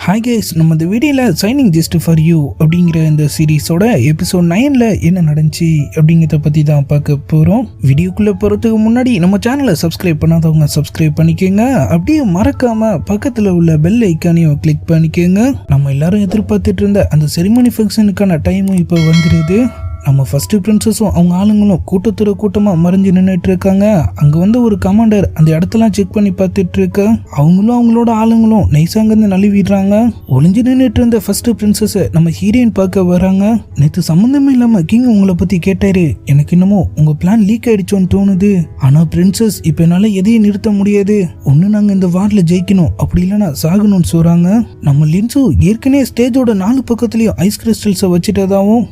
Hi guys, நம்ம இந்த வீடியோவில் சைனிங் ஜஸ்ட் ஃபார் யூ அப்படிங்கிற இந்த சீரீஸோட எபிசோட் 9ல் என்ன நடந்துச்சு அப்படிங்கிறத பற்றி தான் பார்க்க போகிறோம். வீடியோக்குள்ளே போகிறதுக்கு முன்னாடி நம்ம சேனலை சப்ஸ்கிரைப் பண்ணாதவங்க சப்ஸ்கிரைப் பண்ணிக்கோங்க. அப்படியே மறக்காமல் பக்கத்தில் உள்ள பெல் ஐக்கானையும் கிளிக் பண்ணிக்கோங்க. நம்ம எல்லாரும் எதிர்பார்த்துட்டு இருந்த அந்த செரிமனி ஃபங்க்ஷனுக்கான டைமும் இப்போ வந்துடுது. நம்ம ஃபர்ஸ்ட் பிரின்சஸும் அவங்க ஆளுங்களும் கூட்டத்தோட கூட்டமாக மறைஞ்சு நின்றுட்டு இருக்காங்க. அங்கே வந்து ஒரு கமாண்டர் அந்த இடத்தெல்லாம் செக் பண்ணி பார்த்துட்டு இருக்க. அவங்களும் அவங்களோட ஆளுங்களும் நைஸாங்கிருந்து நழுவிடுறாங்க. ஒளிஞ்சு நின்றுட்டு இருந்த ஃபர்ஸ்ட் பிரின்சஸை நம்ம ஹீரோயின் பார்க்க வராங்க. நேற்று சம்மந்தமே இல்லாமல் கிங் உங்களை பற்றி கேட்டாரு. எனக்கு இன்னமும் உங்கள் பிளான் லீக் ஆயிடுச்சோன்னு தோணுது. ஆனால் பிரின்சஸ் இப்போ என்னால் எதையும் நிறுத்த முடியாது. ஒன்று நாங்கள் இந்த வாரில் ஜெயிக்கணும், அப்படி இல்லைன்னா சாகணும்னு சொல்கிறாங்க. நம்ம லின்சு ஏற்கனவே ஸ்டேஜோட 4 பக்கத்துலையும் ஐஸ் கிறிஸ்டல்ஸை வச்சுட்டதாகவும்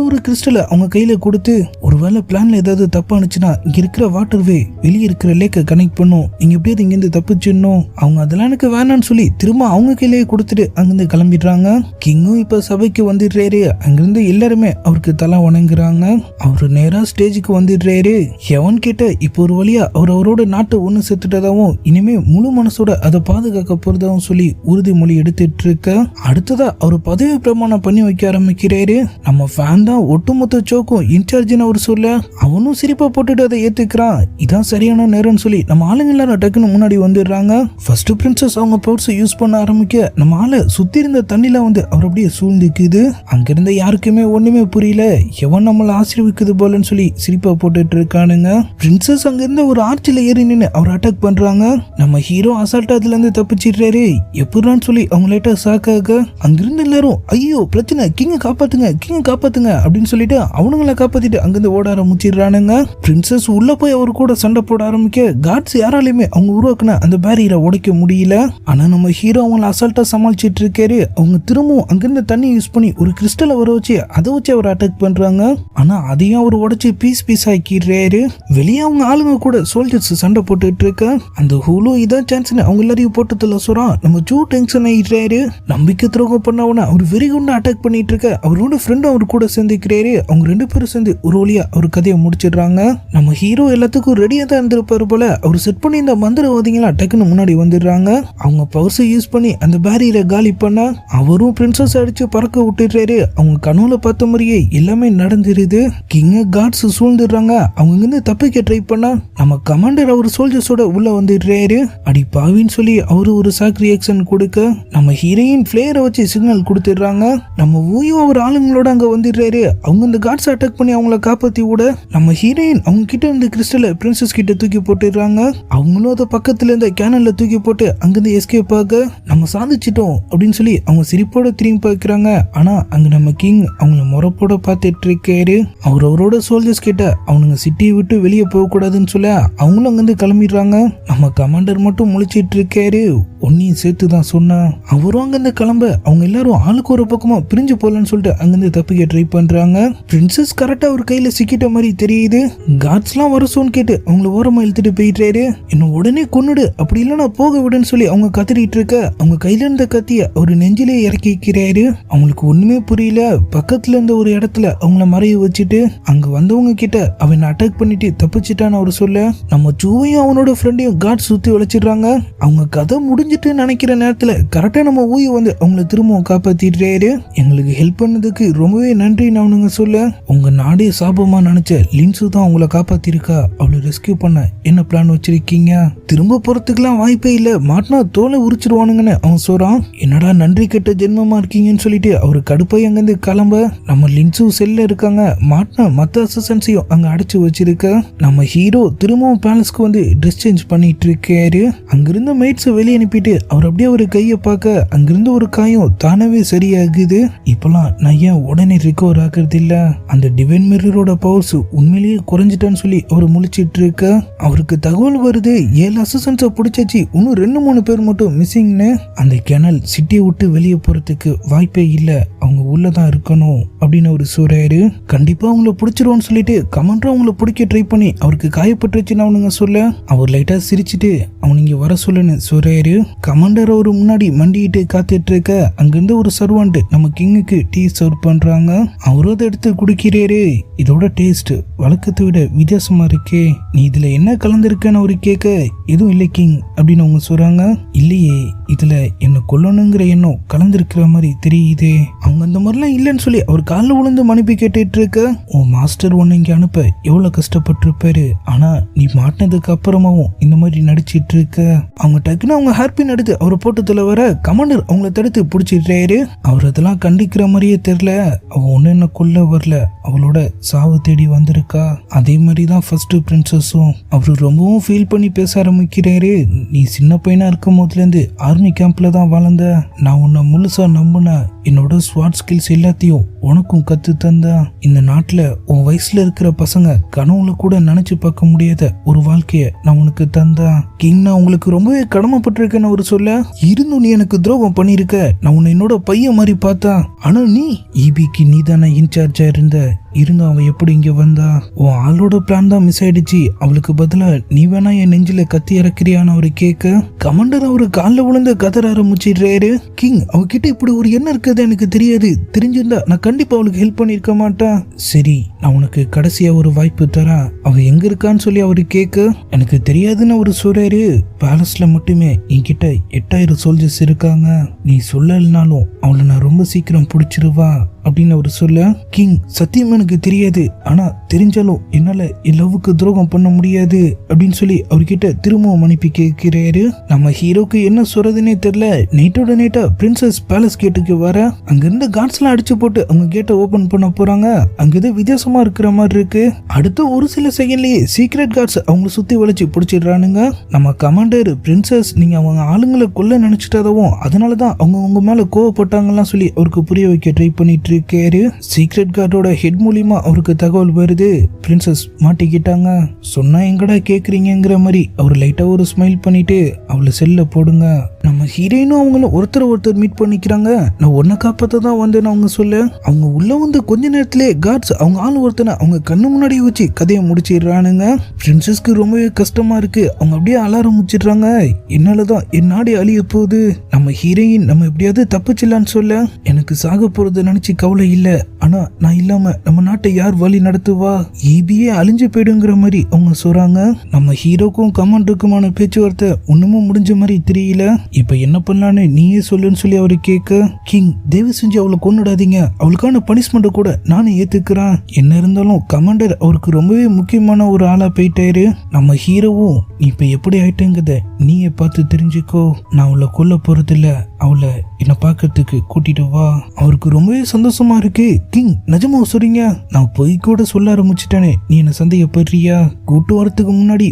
ஒரு கிறிஸ்டலை அவங்க கையில கொடுத்து ஒருவேளை பிளான்ல ஏதாவது தப்பானுச்சுன்னா இங்க இருக்கிற வாட்டர் வே வெளியே இருக்கிற லேக்கை கனெக்ட் பண்ணும், நீங்க எப்படியாவது இங்கிருந்து தப்பிச்சிடணும். அவங்க அதெல்லாம் எனக்கு வேணான்னு சொல்லி திரும்ப அவங்க கையிலேயே கொடுத்துட்டு அங்கிருந்து கிளம்பிடுறாங்க. கிங்கும் இப்ப சபைக்கு வந்துடுறாரு. அங்கிருந்து எல்லாருமே அவருக்கு தலை வணங்குறாங்க. அவரு நேரா ஸ்டேஜுக்கு வந்துடுறாரு. எவன் கிட்ட இப்போ ஒரு வழியா அவரோட நாட்டை ஒண்ணு செத்துட்டதாவும் இனிமே முழு மனசோட அதை பாதுகாக்க போறதாவும் சொல்லி உறுதிமொழி எடுத்துட்டு இருக்க. அடுத்ததா அவர் பதவி பிரமாணம் பண்ணி வைக்க ஆரம்பிக்கிறாரு. நம்ம ஃபேன் தான் ஒட்டுமொத்த சோக்கும் இன்சார்ஜின்னு அவர் சொல்ல அவனும் சிரிப்பா போட்டுட்டு அதை ஏத்துக்கிறான். இதான் சரியான நேரம்னு சொல்லி நம்ம ஆளுங்க எல்லாரும் டக்குன்னு முன்னாடி வந்துடுறாங்க. ஃபர்ஸ்ட் பிரின்சஸ் அவங்க பவர்ஸ் யூஸ் பண்ண ஆரம்பிக்க நம்ம ஆளை சுத்தி இருந்த தண்ணில வந்து அவர் அப்படியே சூழ்ந்துக்குது. அங்கிருந்த யாருக்குமே ஒண்ணுமே புரியல. எவன் நம்மளை ஆசீர்விக்குது போலன்னு சொல்லி சிரிப்பா போட்டுட்டு இருக்கானுங்க. பிரின்சஸ் அங்கிருந்த ஒரு ஆர்ச்சில ஏறி நின்று அவர் அட்டாக் பண்றாங்க. நம்ம ஹீரோ அசால்ட்டா அதுல இருந்து தப்பிச்சிடுறாரு. எப்படின்னு சொல்லி அவங்க லைட்டா சாக்காக அங்கிருந்து எல்லாரும் ஐயோ பிரச்சனை, கிங்க காப்பாத்துங்க அப்படின்னு சொல்லிட்டு அவனுங்களை காப்பாத்திட்டு அங்கிருந்து ஓட ஆரம்பிச்சிடுறானுங்க. பிரின்சஸ் உள்ள போய் அவர் கூட சண்டை போட ஆரம்பிக்க காட்ஸ் யாராலையுமே அவங்க உருவாக்குன அந்த பேரியரை உடைக்க முடியல. ஆனா நம்ம ஹீரோ அவங்களை அசால்ட்டா சமாளிச்சிட்டு இருக்காரு. அவங்க திரும்பவும் அங்கிருந்து தண்ணி யூஸ் பண்ணி ஒரு கிறிஸ்டலை வர வச்சு அதை வச்சு அவர் அட்டாக் பண்றாங்க. ஆனா அதையும் அவர் உடைச்சு பீஸ் ஆக்கிடுறாரு. வெளியே அவங்க ஆளுங்க கூட சோல்ஜர்ஸ் சண்டை போட்டுட்டு இருக்க. அந்த ஹூலோ இதான் சான்ஸ்னு அவங்க எல்லாரையும் போட்டதுல சொல்றான். நம்ம ஜூ டென்ஷன் ஆயிடுறாரு. நம்பிக்கை துரோகம் பண்ணவன அவர் வெறி கொண்டு அட்டாக் பண்ணிட்டு இருக்க. அவரோட ஃப்ரெண்டும் அவர் கூட சேர்ந்துக்கிறாரு. அவங்க 2 பேரும் சேர்ந்து ஒரு வழியா அவர் கதையை முடிச்சிடுறாங்க. நம்ம ஹீரோ எல்லாத்துக்கும் ரெடியா தான் இருந்திருப்பாரு போல. அவர் செட் பண்ணி இந்த மந்திரவாதிகளா டக்குன்னு முன்னாடி வந்துடுறாங்க. அவங்க பவர்ஸை யூஸ் பண்ணி அந்த பேரியரை காலி பண்ண அவரும் பிரின்சஸ் அடிச்சு பறக்க விட்டுடுறாரு. அவங்க கனவுல பார்த்த மாதிரியே எல்லாமே நடந்துருது. கிங்க காட்ஸ் சூழ்ந்துடுறாங்க. அவங்க இருந்து தப்பிக்க ட்ரை பண்ணா நம்ம கமாண்டர் அவர் சோல்ஜர்ஸோட உள்ள வந்துடுறாரு. அடி பாவின்னு சொல்லி அவரு ஒரு சாக் ரியாக்ஷன் கொடுக்க நம்ம ஹீரோயின் பிளேயரை வச்சு சிக்னல் கொடுத்துடுறாங்க. நம்ம ஊயோ அவர் ஆளுங்களோட அங்க வந்துடுறாரு. அவங்க இந்த காட்ஸ் அட்டாக் பண்ணி அவங்கள காப்பாத்தி விட நம்ம ஹீரோயின் அவங்க கிட்ட இருந்த கிறிஸ்டலை பிரின்சஸ் கிட்ட தூக்கி போட்டுடுறாங்க. அவங்களும் அதை பக்கத்துல இருந்த கேனல்ல தூக்கி போட்டு அங்கிருந்து எஸ்கேப் ஆக நம்ம சாதிச்சிட்டோம் அப்படின்னு சொல்லி அவங்க சிரிப்போட திரும்பி பார்க்கிறாங்க. ஆனா அங்க நம்ம கிங் அவங்கள முறப்போட பார்த்துட்டு இருக்காரு. அவரோட சோல்ஜர்ஸ் கிட்ட அவனுங்க சிட்டியை விட்டு வெளியே போக கூடாதுன்னு சொல்ல அவங்களும் அங்கிருந்து கிளம்பிடுறாங்க. நம்ம கமாண்டர் மட்டும் முழிச்சிட்டு இருக்காரு. ஒன்னையும் சேர்த்து தான் சொன்னா அவரும் அங்கிருந்து கிளம்ப அவங்க எல்லாரும் ஆளுக்கு ஒரு பக்கமா பிரிஞ்சு போலன்னு சொல்லிட்டு அங்கிருந்து தப்பிக்க ட்ரை பண்றாங்க. பிரின்சஸ் கரெக்டா ஒரு கையில சிக்கிட்ட மாதிரி தெரியுது. காட்ஸ்லாம் வரசோன்னு கேட்டு அவங்கள ஓரமா இழுத்துட்டு போயிட்டாரு. இன்னும் உடனே கொன்னுடு, அப்படி இல்லைன்னா போக விடுன்னு சொல்லி அவங்க கத்திரிட்டு இருக்க அவங்க கையில இருந்த கத்திய ஒரு நெஞ்சிலே இறக்கி வைக்கிறாரு. அவங்களுக்கு ஒண்ணுமே புரியல. பக்கத்துல இருந்த ஒரு இடத்துல அவங்கள மறைய வச்சுட்டு அங்க வந்தவங்க கிட்ட அவன் அட்டாக் பண்ணிட்டு தப்பிச்சிட்டான்னு அவர் சொல்ல நம்ம ஜூவையும் அவனோட ஃப்ரெண்டையும் காட் சுத்தி வளைச்சிடுறாங்க. அவங்க கதை முடிஞ்சிட்டு நினைக்கிற நேரத்துல கரெக்டா நம்ம ஊய வந்து அவங்கள திரும்பவும் காப்பாத்திடுறாரு. எங்களுக்கு ஹெல்ப் பண்ணதுக்கு ரொம்பவே நன்றின்னு அவனுங்க சொல்ல உங்க நாடே சாபமா நினைச்ச லின்சு தான் உங்களை காப்பாத்திருக்கா. அவளை ரெஸ்கியூ பண்ண என்ன பிளான் வச்சிருக்கீங்க? திரும்ப போறதுக்குலாம் வாய்ப்பே இல்ல, மாட்டினா தோலை உரிச்சிருவானுங்கன்னு அவன் சொல்றான். என்னடா நன்றி கெட்ட ஜென்மமா இருக்கீங்கன்னு சொல்லிட்டு அவரு கடுப்பாய் அங்கிருந்து கிளம்ப நம்ம லின்சு செல்ல இருக்காங்க. மாட்டினா மத்த அசிஸ்டன்ஸையும் அங்க அடைச்சு வச்சிருக்க. நம்ம ஹீரோ திரும்பவும் பேலஸ்க்கு வந்து ட்ரெஸ் சேஞ்ச் பண்ணிட்டு இருக்காரு. அங்கிருந்த மெய்ட்ஸ் வெளியே அனுப்பிட்டு அவர் அப்படியே ஒரு கையை பார்க்க அங்கிருந்து ஒரு காயம் தானவே சரியாகுது. இப்பெல்லாம் நான் ஏன் உடனே ரிகவர் ஆகுறது இல்ல? அந்த டிவைன் மிரரோட பவர்ஸ் உண்மையிலேயே குறைஞ்சிட்டான்னு சொல்லி அவர் முழிச்சிட்டு இருக்க. அவருக்கு தகவல் வருது 7 அசிஸ்டன்ஸை பிடிச்சாச்சு, இன்னும் 2-3 பேர் மட்டும் மிஸ்ஸிங்னு. அந்த கேனல் சிட்டியை விட்டு வெளியே போறதுக்கு வாய்ப்பே இல்ல, அவங்க உள்ளதான் இருக்கணும் அப்படின்னு அவர் சொல்றாரு. கண்டிப்பா அவங்கள பிடிச்சிருவோன்னு சொல்லிட்டு கமாண்டர் அவங்கள பிடிக்க ட்ரை பண்ணி அவருக்கு காயப்பட்டுருச்சுன்னு அவனுங்க சொல்ல அவர் லைட்டா சிரிச்சுட்டு அவன் இங்க வர சொல்லுன்னு சொல்றாரு. கமாண்டர் அவரு முன்னாடி மண்டிட்டு காத்துட்டு இருக்க அங்கிருந்து ஒரு சர்வன்ட் நம்ம கிங்குக்கு டீ சர்வ் பண்றாங்க. அவரும் அதை எடுத்து குடிக்கிறாரு. இதோட டேஸ்ட் வழக்கத்தை விட வித்தியாசமா இருக்கே, நீ இதுல என்ன கலந்துருக்கன்னு அவரு கேட்க, எதுவும் இல்லை கிங் அப்படின்னு அவங்க சொல்றாங்க. இல்லையே, இதுல என்ன கொல்லணுங்கிற எண்ணம் கலந்துருக்கிற மாதிரி தெரியுதே. அவங்க அந்த மாதிரிலாம் இல்லைன்னு சொல்லி அவர் காலில் விழுந்து மன்னிப்பு கேட்டுட்டு இருக்க, உன் மாஸ்டர் ஒன்னு இங்க அனுப்ப எவ்வளவு கஷ்டப்பட்டிருப்பாரு, ஆனா நீ மாட்டினதுக்கு அப்புறமாவும் இந்த மாதிரி நடிச்சிட்டு இருக்க. அவங்க டக்குன்னு அவங்க ஹார்பின் எடுத்து அவரை போட்டதுல வர கமாண்டர் அவங்கள தடுத்து பிடிச்சிடுறாரு. அவர் அதெல்லாம் கண்டிக்கிற மாதிரியே தெரியல. அவ ஒன்னு என்ன கொல்ல வரல, அவளோட சாவு தேடி வந்திருக்கா. அதே மாதிரிதான் ஃபர்ஸ்ட் பிரின்சஸும். அவரு ரொம்பவும் ஃபீல் பண்ணி பேச ஆரம்பிக்கிறாரு. நீ சின்ன பையனா இருக்கும் போதுல இருந்து ஆர்மி கேம்ப்ல தான் வளர்ந்த, நான் உன்னை முழுசா நம்பினேன். என்னோட ஸ்வாட் ஸ்கில்ஸ் எல்லாத்தையும் உனக்கும் கத்து தந்தா. இந்த நாட்டுல உன் வயசுல இருக்கிற பசங்க கனவுல கூட நினைச்சு பார்க்க முடியாத ஒரு வாழ்க்கைய நான் உனக்கு தந்தா. கிங், நான் உங்களுக்கு ரொம்பவே கடமைப்பட்டிருக்கேன்னு ஒரு சொல்ல, இருந்தும் நீ எனக்கு துரோகம் பண்ணிருக்க. நான் உன்னை என்னோட பையன் மாதிரி பார்த்தா, ஆனா நீ ஈபிக்கு நீ தானே இன்சார்ஜா இருந்த. இருந்தும் அவன் எப்படி இங்க வந்தா? உன் ஆளோட பிளான் தான் மிஸ் ஆயிடுச்சு. அவளுக்கு பதிலா நீ வேணா என் நெஞ்சில கத்தி இறக்குறியான்னு அவரு கேட்க, கமாண்டர் அவரு காலில் விழுந்து கதற ஆரம்பிச்சிடுறாரு. கிங், அவகிட்ட இப்படி ஒரு எண்ணம் இருக்கிறது எனக்கு தெரியாது. தெரிஞ்சிருந்தா நான் கண்டிப்பா அவளுக்கு ஹெல்ப் பண்ணிருக்க மாட்டேன். சரி, நான் உனக்கு கடைசியா ஒரு வாய்ப்பு தரேன். அவ எங்க இருக்கான்னு சொல்லி அவரு கேட்க, எனக்கு தெரியாதுன்னு அவரு சொல்றாரு. பேலஸ்ல மட்டுமே என்கிட்ட 8000 சோல்ஜர்ஸ் இருக்காங்க. நீ சொல்லலனாலும் அவளை நான் ரொம்ப சீக்கிரம் பிடிச்சிருவா அப்படின்னு அவரு சொல்ல, கிங், சத்தியமா எனக்கு தெரியாது. ஆனா தெரிஞ்சாலும் என்னால என் லவ்வுக்கு துரோகம் பண்ண முடியாது அப்படின்னு சொல்லி அவர்கிட்ட திரும்பவும் மன்னிப்பு கேட்கிறாரு. நம்ம ஹீரோக்கு என்ன சொல்றதுன்னே தெரியல. நைட்டோட நைட்டா பிரின்சஸ் பேலஸ் கேட்டுக்கு வர, அங்க இருந்த கார்ட்ஸ் எல்லாம் அடிச்சு போட்டு அவங்க கேட்டை ஓபன் பண்ண போறாங்க. அங்க ஏதோ வித்தியாசமா இருக்கிற மாதிரி இருக்கு. அடுத்த ஒரு சில செகண்ட்லயே சீக்ரெட் கார்ட்ஸ் அவங்க சுத்தி வளைச்சு பிடிச்சிடுறானுங்க. நம்ம கமாண்டர், பிரின்சஸ் நீங்க அவங்க ஆளுங்களை கொல்ல நினைச்சிட்டதாவும் அதனாலதான் அவங்க உங்க மேல கோவப்பட்டாங்கலாம் சொல்லி அவருக்கு புரிய வைக்க ட்ரை பண்ணிட்டு இருக்காரு. சீக்ரெட் கார்டோட ஹெட் மூலியமா அவருக்கு தகவல் வருது, பிரின்சஸ் மாட்டிக்கிட்டாங்க. சொன்னா எங்கடா கேக்குறீங்கிற மாதிரி அவர் லைட்டா ஒரு ஸ்மைல் பண்ணிட்டு அவளை செல்ல போடுங்க. நம்ம ஹீரோயினும் அவங்களும் ஒருத்தர் மீட் பண்ணிக்கிறாங்க. நான் ஒன்ன காப்பாத்த தான் வந்தேன்னு அவங்க சொல்ல, அவங்க உள்ள வந்து கொஞ்ச நேரத்திலே கார்ட்ஸ் அவங்க ஆள் ஒருத்தனை அவங்க கண்ணு முன்னாடி வச்சு கதையை முடிச்சிடுறானுங்க. பிரின்சஸ்க்கு ரொம்பவே கஷ்டமா இருக்கு. அவங்க அப்படியே அழ ஆரம்பிச்சிடுறாங்க. என்னாலதான் என் நாடு அழிய போகுது. நம்ம ஹீரோயின் நம்ம எப்படியாவது தப்பிச்சிடலான்னு சொல்ல, எனக்கு சாக போறத நினைச்சு கவலை இல்ல. ஆனா நான் இல்லாம நம்ம நாட்டை யார் வழி நடத்துவா? ஈபியே அழிஞ்சு போயிடுங்கிற மாதிரி அவங்க சொல்றாங்க. நம்ம ஹீரோக்கும் கமாண்டருக்குமான பேச்சுவார்த்தை ஒண்ணுமும் முடிஞ்ச மாதிரி தெரியல. இப்ப என்ன பண்ணலான்னு நீயே சொல்லுன்னு சொல்லி அவரு கேட்க, கிங், தயவு செஞ்சு அவளை கொன்னுடாதீங்க. அவளுக்கான பனிஷ்மெண்ட் கூட நானே ஏத்துக்கிறேன். என்ன இருந்தாலும் கமாண்டர் அவருக்கு ரொம்பவே முக்கியமான ஒரு ஆளா போயிட்டாரு. நம்ம ஹீரோவும் நீ இப்ப எப்படி ஆயிட்டேங்கிறத நீயே பார்த்து தெரிஞ்சுக்கோ. நான் அவளை கொல்ல போறதில்ல. அவளை என்ன பார்க்கறதுக்கு கூட்டிட்டு வா. அவருக்கு ரொம்பவே சந்தோஷமா இருக்கு. கிங், நிஜமா சொல்றீங்க? நான் பொய் கூட சொல்ல ஆரம்பிச்சிட்டேனே, நீ என்ன சந்தேகப்படுறியா? கூட்டு வரத்துக்கு முன்னாடி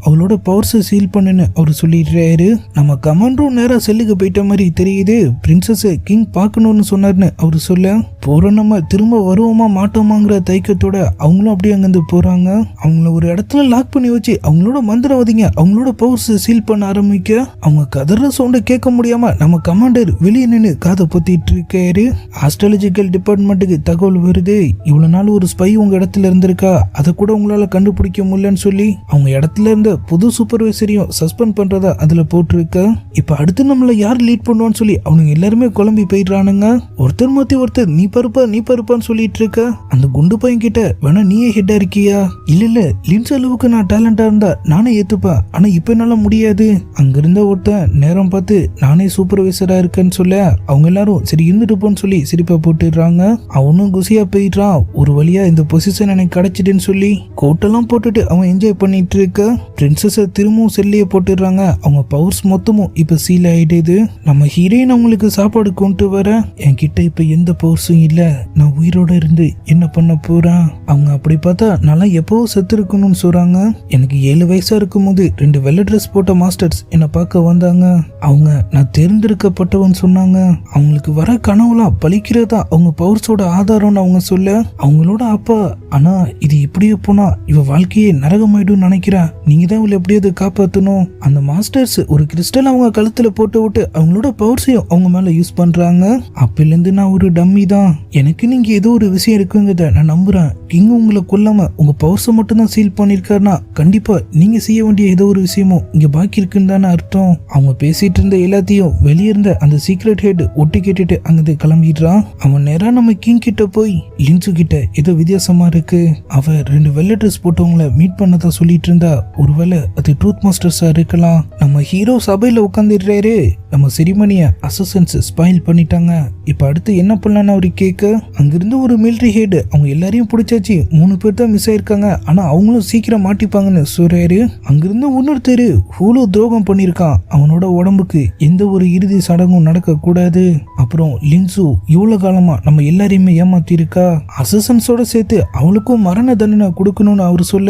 அவளோட பவர்ஸை சீல் பண்ணுன்னு அவரு சொல்லிடுறாரு. நம்ம கமாண்டரும் நேரா செல்லுக்கு போயிட்ட மாதிரி தெரியுது. பிரின்சஸ் கிங் பார்க்கணும்னு சொன்னார்னு அவரு சொல்ல, போற நம்ம திரும்ப வருவோமா மாட்டோமாங்கிற தைக்கத்தோட அவங்களும் அப்படியே அங்கிருந்து போறாங்க. அவங்கள ஒரு இடத்துல லாக் பண்ணி வச்சு அவங்களோட மந்திரவாதிங்க அவங்களோட பவர்ஸ் சீல் பண்ண ஆரம்பிக்க, அவங்க கதற சவுண்ட கேட்க முடியாம நம்ம கமாண்டர் வெளியே நின்று காதை பொத்திட்டு இருக்காரு. ஆஸ்ட்ராலஜிக்கல் டிபார்ட்மெண்ட்டுக்கு தகவல் வருது, இவ்வளவு நாள் ஒரு ஸ்பை உங்க இடத்துல இருந்திருக்கா, அதை கூட உங்களால கண்டுபிடிக்க முடியலன்னு சொல்லி அவங்க இடத்துல இருந்த புது சூப்பர்வைசரையும் சஸ்பெண்ட் பண்றதா அதுல போட்டிருக்க. இப்ப அடுத்து நம்மள யார் லீட் பண்ணுவான்னு சொல்லி அவனுங்க எல்லாருமே குழம்பி போயிடுறானுங்க. ஒருத்தர் மாத்தி ஒருத்தர் நீ பருப்பான்னு சொல்லிட்டு இருக்க. அந்த குண்டு பையன் கிட்ட வேணா நீயே ஹெட்டா இருக்கியா? இல்ல லின்ஸ் அளவுக்கு நான் டேலண்டா இருந்தா நானே ஏத்துப்பேன். ஆனா இப்ப என்னால முடியாது. அங்க இருந்த ஒருத்தன் நேரம் பார்த்து நானே சூப்பர்வைசரா இருக்கேன்னு சொல்ல அவங்க எல்லாரும் சரி இருந்துட்டு போன்னு சொல்லி சிரிப்பா போட்டுடுறாங்க. அவனும் குசியா போயிடுறான். ஒரு வழியா இந்த பொசிஷன் எனக்கு கிடைச்சிட்டுன்னு சொல்லி கோட்டெல்லாம் போட்டுட்டு அவன் என்ஜாய் பண்ணிட்டு இருக்க. பிரின்சஸ திரும்பவும் செல்லையே போட்டுடுறாங்க. அவங்க பவர்ஸ் மொத்தமும் இப்ப சீல் ஆயிடுது. நம்ம ஹீரோயின் அவங்களுக்கு சாப்பாடு கொண்டு வர, என்கிட்ட இப்ப எந்த பவர்ஸும் இல்ல, நான் உயிரோட இருந்து என்ன பண்ண போறேன்? அவங்க அப்படி பார்த்தா நல்லா எப்பவோ செத்து இருக்கணும்னு சொல்றாங்க. எனக்கு 7 வயசா இருக்கும் போது 2 வெள்ளை ட்ரெஸ் போட்ட மாஸ்டர்ஸ் என்ன பார்க்க வந்தாங்க. அவங்க நான் தேர்ந்தெடுக்கப்பட்டவன் சொன்னாங்க. அவங்களுக்கு வர கனவுலாம் பலிக்கிறதா அவங்க பவர்ஸோட ஆதாரம்னு அவங்க சொல்ல, அவங்களோட அப்பா, ஆனா இது இப்படியே போனா இவ வாழ்க்கையே நரகமாயிடும் நினைக்கிறேன். நீங்க தான் இவளை எப்படியாவது காப்பாத்தணும். அந்த மாஸ்டர்ஸ் ஒரு கிறிஸ்டல் அவங்க கழுத்துல போட்டு விட்டு அவங்களோட பவர்ஸையும் அவங்க மேல யூஸ் பண்றாங்க. அப்பல இருந்து நான் ஒரு டம்மி தான். எனக்கு நீங்க ஏதோ ஒரு விஷயம் இருக்குங்கிறத நான் நம்புறேன். கிங் உங்களை கொல்லாம உங்க பவர்ஸை மட்டும் தான் சீல் பண்ணிருக்காருன்னா கண்டிப்பா நீங்க செய்ய வேண்டிய ஏதோ ஒரு விஷயமும் இங்க பாக்கி இருக்குன்னு தானே அர்த்தம். அவங்க பேசிட்டு இருந்த எல்லாத்தையும் வெளியே இருந்த அந்த சீக்ரெட் ஹெட் ஒட்டி கேட்டுட்டு அங்கிருந்து கிளம்பிடுறான். அவன் நேரா நம்ம கிங் கிட்ட போய் லின்சு கிட்ட ஏதோ வித்தியாசமா இருக்கு. அவ 2 வெள்ளை ட்ரெஸ் போட்டவங்கள மீட் பண்ணதா சொல்லிட்டு இருந்தா. ஒருவேளை அது ட்ரூத் மாஸ்டர்ஸா இருக்கலாம். நம்ம ஹீரோ சபையில உட்காந்துடுறாரு. நம்ம செரிமனிய அசசன்ஸ் ஸ்பாயில் பண்ணிட்டாங்க. இப்ப அடுத்து என்ன பண்ணலான்னு அவரு கேட்க, அங்கிருந்து ஒரு மிலிட்டரி ஹெட் அவங்க எல்லாரையும் பிடிச்சாச்சு, 3 பேர் தான் மிஸ் ஆயிருக்காங்க, ஆனா அவங்களும் சீக்கிரம் மாட்டிப்பாங்கன்னு சொல்றாரு. அங்கிருந்து இன்னொருத்தர் ஹூலோ துரோகம் பண்ணிருக்கான், அவனோட உடம்புக்கு எந்த ஒரு இறுதி சடங்கும் நடக்க கூடாது. அப்புறம் லின்சு இவ்வளவு காலமா நம்ம எல்லாரையுமே ஏமாத்தி இருக்கா, அசசன்ஸோட சேர்த்து அவளுக்கும் மரண தண்டனை கொடுக்கணும்னு அவரு சொல்ல,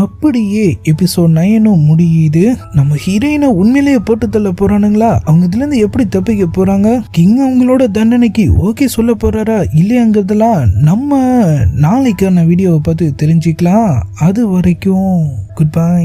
அப்படியே எபிசோட் 9 முடியுது. நம்ம ஹீரோயினை உண்மையிலேயே போட்டு தள்ள போறானுங்களா? அவங்க இதுல இருந்து எப்படி தப்பிக்க போறாங்க? கிங் அவங்களோட தண்டனைக்கு ஓகே சொல்ல போறாரா இல்லையாங்கிறதெல்லாம் நம்ம நாளைக்கான வீடியோவை பார்த்து தெரிஞ்சுக்கலாம். அது வரைக்கும் குட் பை.